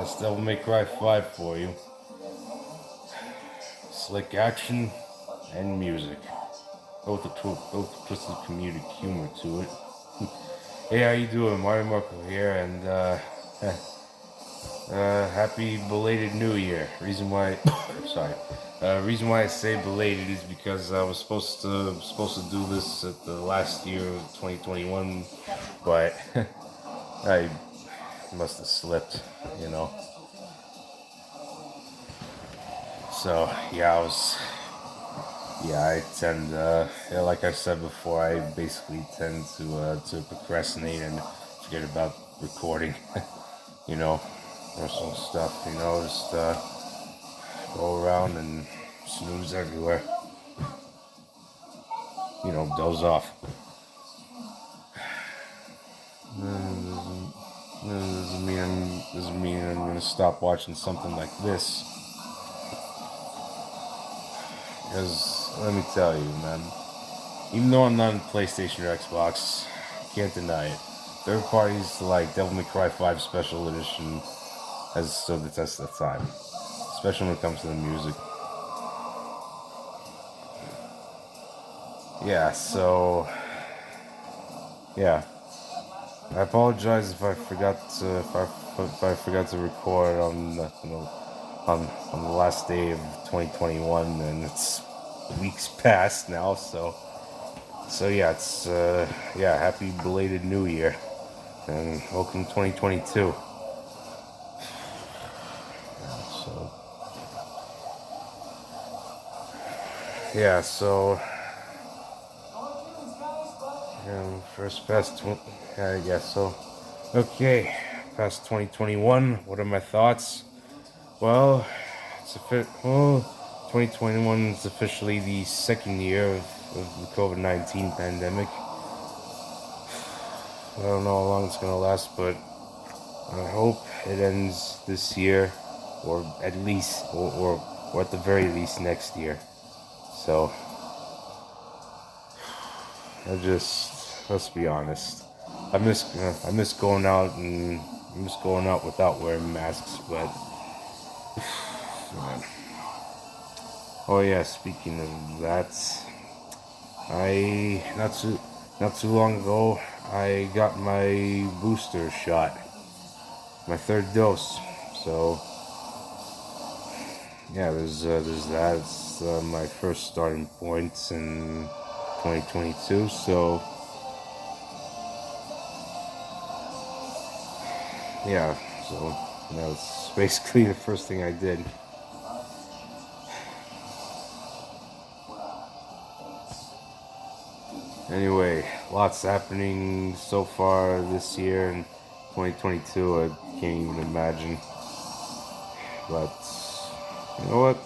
That's Devil May Cry 5 for you. Slick action and music. Both twisted comedic humor to it. Hey, how you doing? Mario Marco here, and happy belated New Year. Sorry. Reason why I say belated is because I was supposed to do this at the last year of 2021, but I must have slipped, you know. So I tend, like I said before, I basically tend to procrastinate and forget about recording, you know, personal stuff, just go around and snooze everywhere, doze off. Doesn't mean I'm gonna stop watching something like this. Because let me tell you, man, even though I'm not on PlayStation or Xbox, can't deny it. Third parties like Devil May Cry 5 Special Edition has stood the test of time, especially when it comes to the music. I apologize if I forgot to record on on the last day of 2021, and it's weeks past now. Happy belated New Year, and welcome 2022. So yeah, so first past I guess so. Okay, past 2021. What are my thoughts? Well, 2021 is officially the second year of the COVID-19 pandemic. I don't know how long it's gonna last, but I hope it ends this year, or at least, or at the very least next year. So, let's be honest. I miss going out without wearing masks, but man. Oh yeah, speaking of that, I not too long ago I got my booster shot, my third dose. So yeah, there's that. It's my first starting point in 2022. So yeah, so that's basically the first thing I did. Anyway, lots happening so far this year in 2022. I can't even imagine. But you know what?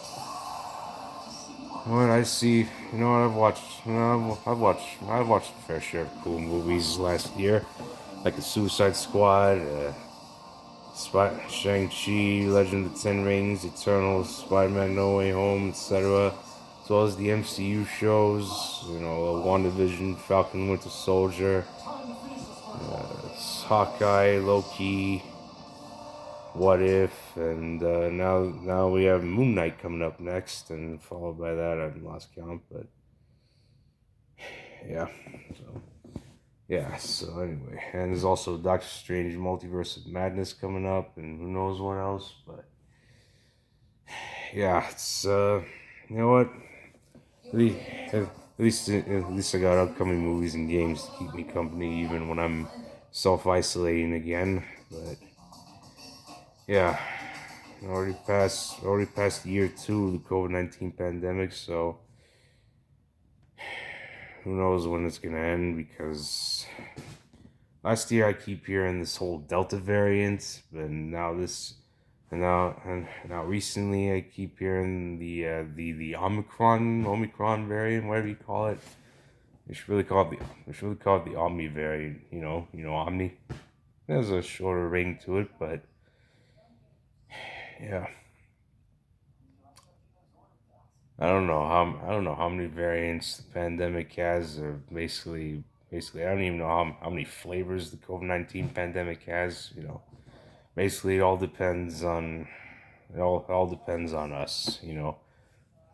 What I see, you know what I've watched. I've watched a fair share of cool movies last year, like The Suicide Squad, Shang-Chi, Legend of the Ten Rings, Eternals, Spider-Man No Way Home, etc. As well as the MCU shows, WandaVision, Falcon Winter Soldier, Hawkeye, Loki, What If, and now we have Moon Knight coming up next, and followed by that, I've lost count, but yeah, so anyway, and there's also Doctor Strange Multiverse of Madness coming up, and who knows what else, but yeah, it's you know what, at least I got upcoming movies and games to keep me company even when I'm self-isolating again. But yeah, already passed year 2 of the COVID-19 pandemic, so who knows when it's gonna end, because last year I keep hearing this whole Delta variant, and now recently I keep hearing the Omicron variant, whatever you call it. They should really call it the Omni variant. Omni. There's a shorter ring to it, but yeah. I don't know how many variants the pandemic has, or basically I don't even know how many flavors the COVID-19 pandemic has. basically it all depends on it all depends on us,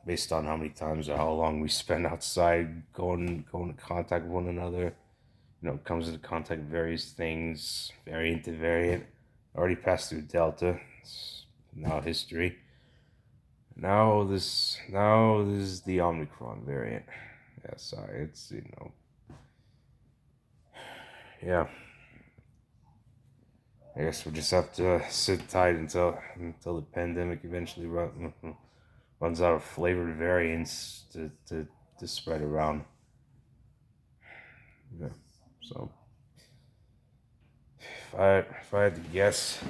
based on how many times or how long we spend outside going to contact with one another. Comes into contact with various things, variant to variant. Already passed through Delta. It's now history. Now this is the Omicron variant. Yeah, sorry, it's yeah. I guess we'll just have to sit tight until the pandemic eventually runs out of flavored variants to spread around. Yeah. So if I had to guess,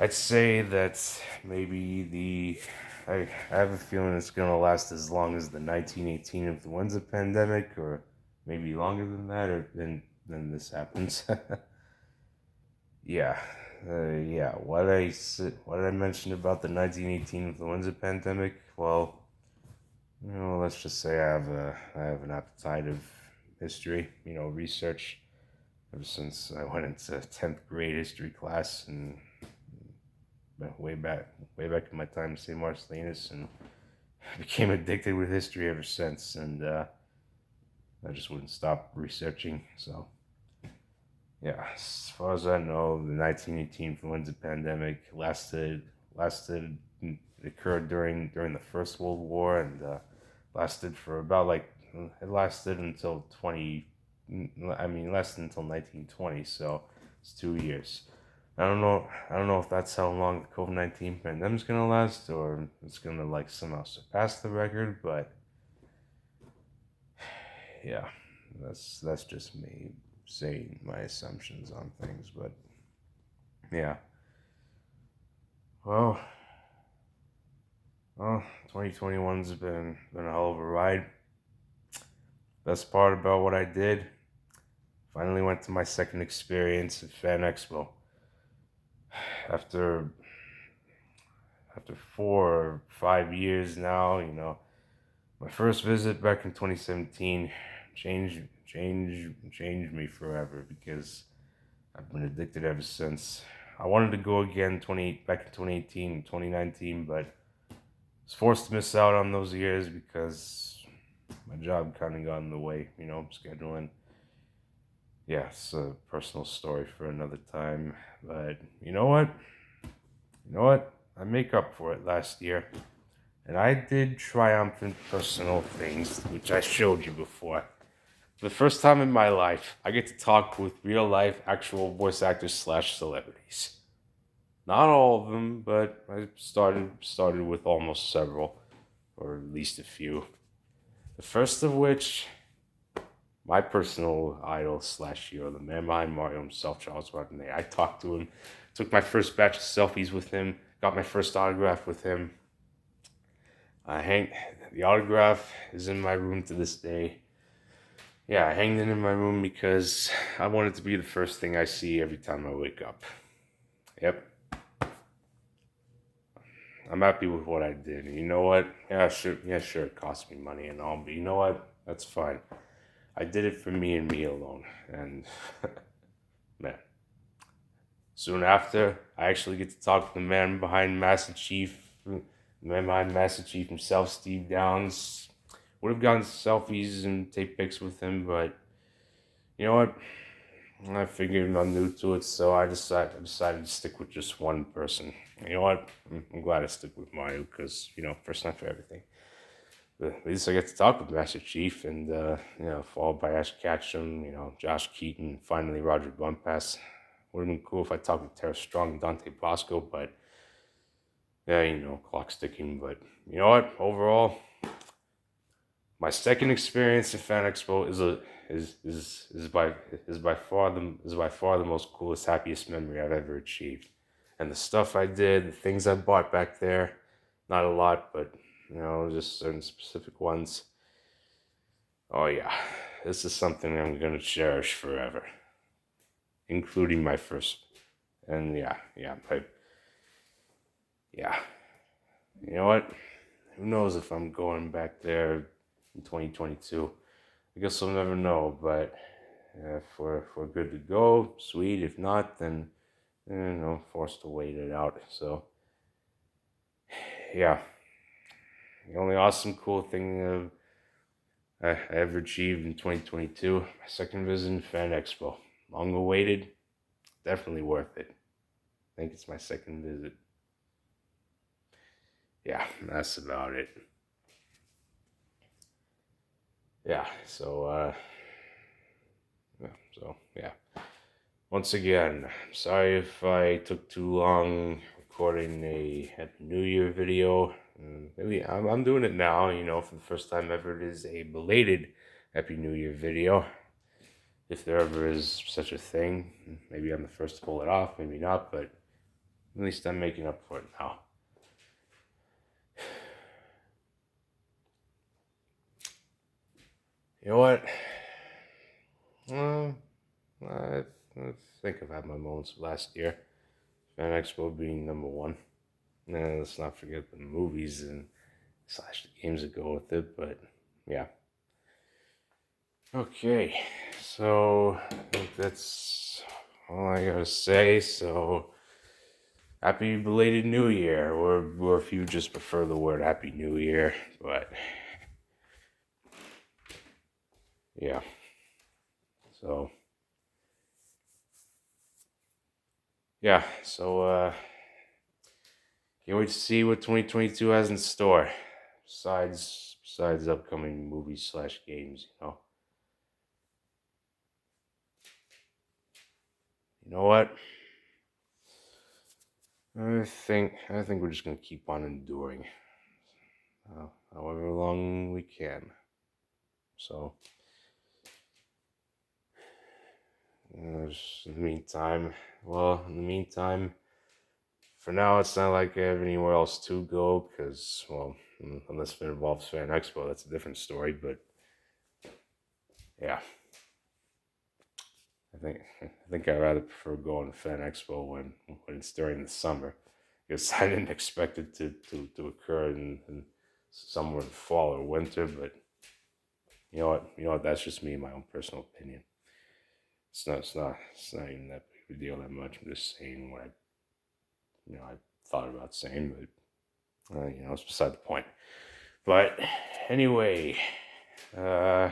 I'd say that maybe I have a feeling it's gonna last as long as the 1918 influenza pandemic, or maybe longer than that, or then this happens. Yeah, yeah. What did I mention about the 1918 influenza pandemic? Well, let's just say I have an appetite of history, research ever since I went into 10th grade history class and way back in my time in St. Marcellinus, and I became addicted with history ever since, and I just wouldn't stop researching. So yeah, as far as I know, the 1918 influenza pandemic lasted it occurred during the First World War, and lasted for about like it lasted until 20 I mean lasted until 1920, so it's 2 years. I don't know if that's how long the COVID-19 pandemic's gonna last, or it's gonna like somehow surpass the record, but yeah, that's just me saying my assumptions on things. But yeah, well, well, 2021's been a hell of a ride. Best part about what I did, finally went to my second experience at Fan Expo. After after 4 or 5 years now, my first visit back in 2017 changed me forever, because I've been addicted ever since. I wanted to go again back in 2018, 2019, but was forced to miss out on those years because my job kind of got in the way, scheduling. Yeah, it's a personal story for another time. But you know what? I make up for it last year. And I did triumphant personal things, which I showed you before. For the first time in my life, I get to talk with real life, actual voice actors slash celebrities. Not all of them, but I started with almost several, or at least a few. The first of which, my personal idol slash hero, the man behind Mario himself, Charles Martinet. I talked to him, took my first batch of selfies with him, got my first autograph with him. The autograph is in my room to this day. Yeah, I hanged it in my room because I want it to be the first thing I see every time I wake up. Yep. I'm happy with what I did. And you know what? Yeah, sure, it cost me money and all, but you know what? That's fine. I did it for me and me alone. And man, soon after, I actually get to talk to the man behind Master Chief himself, Steve Downs. Would have gotten selfies and take pics with him, but you know what? I figured I'm new to it, so I decided to stick with just one person. You know what? I'm glad I stick with Mario because, first time for everything. But at least I get to talk with Master Chief, and followed by Ash Ketchum, Josh Keaton, finally Roger Bumpass. Would have been cool if I talked with Tara Strong and Dante Bosco, but yeah, clock sticking. But you know what? Overall, my second experience at Fan Expo is by far the most coolest, happiest memory I've ever achieved. And the stuff I did, the things I bought back there, not a lot, but just certain specific ones. Oh yeah, this is something I'm gonna cherish forever, including my first. And but yeah, you know what? Who knows if I'm going back there in 2022? I guess we'll never know, but if we're good to go, sweet. If not, then and forced to wait it out. So yeah, the only awesome, cool thing I ever achieved in 2022, my second visit in Fan Expo. Long awaited, definitely worth it. I think it's my second visit. Yeah, that's about it. Yeah, yeah, yeah. Once again, I'm sorry if I took too long recording a Happy New Year video. Maybe I'm doing it now, for the first time ever. It is a belated Happy New Year video. If there ever is such a thing, maybe I'm the first to pull it off, maybe not, but at least I'm making up for it now. You know what? Well, I think I've had my moments last year. Fan Expo being number one. And let's not forget the movies and slash the games that go with it, but yeah. Okay, so I think that's all I gotta say. So happy belated New Year, or if you just prefer the word Happy New Year, but yeah. So yeah, can't wait to see what 2022 has in store. Besides upcoming movies slash games. You know what? I think we're just gonna keep on enduring, however long we can. So, in the meantime, for now, it's not like I have anywhere else to go because, well, unless it involves Fan Expo, that's a different story. But yeah, I think I'd rather prefer going to Fan Expo when it's during the summer, because I didn't expect it to occur in somewhere in fall or winter. But you know what, that's just me, my own personal opinion. It's not even that big of a deal that much. I'm just saying what I thought about saying, but it's beside the point. But anyway, uh,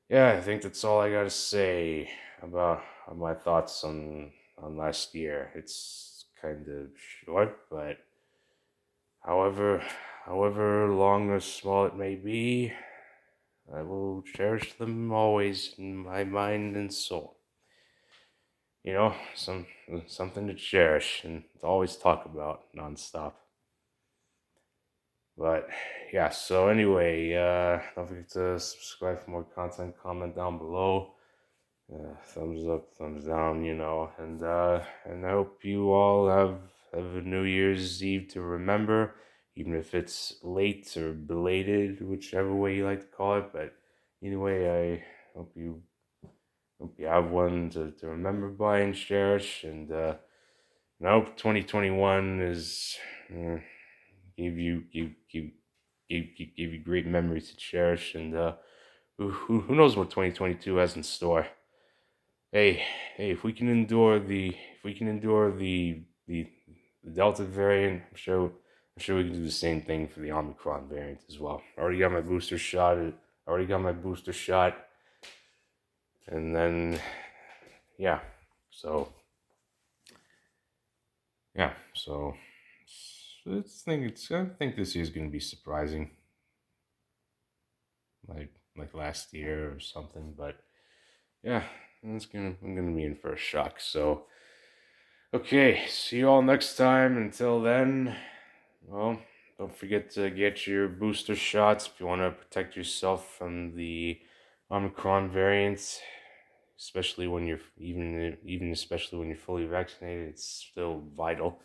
yeah, I think that's all I gotta say about my thoughts on last year. It's kind of short, but however however long or small it may be, I will cherish them always in my mind and soul. Something to cherish and to always talk about nonstop. But yeah, so anyway, don't forget to subscribe for more content, comment down below. Thumbs up, thumbs down, and I hope you all have a New Year's Eve to remember, even if it's late or belated, whichever way you like to call it. But anyway, I hope you have one to remember by and cherish, and I hope 2021 is gave you gave you great memories to cherish, and who knows what 2022 has in store. Hey, if we can endure the Delta variant, I'm sure we can do the same thing for the Omicron variant as well. I already got my booster shot. And then yeah, so yeah, so I think this year's gonna be surprising, like last year or something. But yeah, I'm gonna be in for a shock. So okay, see you all next time. Until then, well, don't forget to get your booster shots if you want to protect yourself from the Omicron variant, especially when you're even especially when you're fully vaccinated. It's still vital.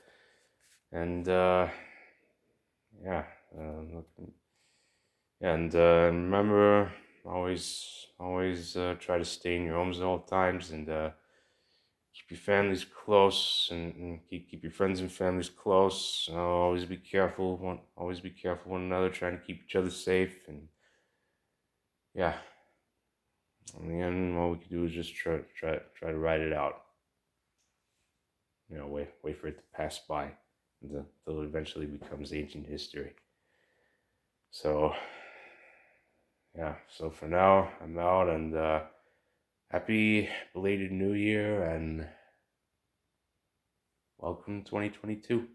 And yeah, remember, always try to stay in your homes at all times, and keep your families close, and keep your friends and families close. Always be careful. Always be careful one another. Trying to keep each other safe, and yeah. In the end, all we can do is just try to ride it out. wait for it to pass by until it eventually becomes ancient history. So yeah, so for now I'm out, and happy belated New Year and welcome 2022.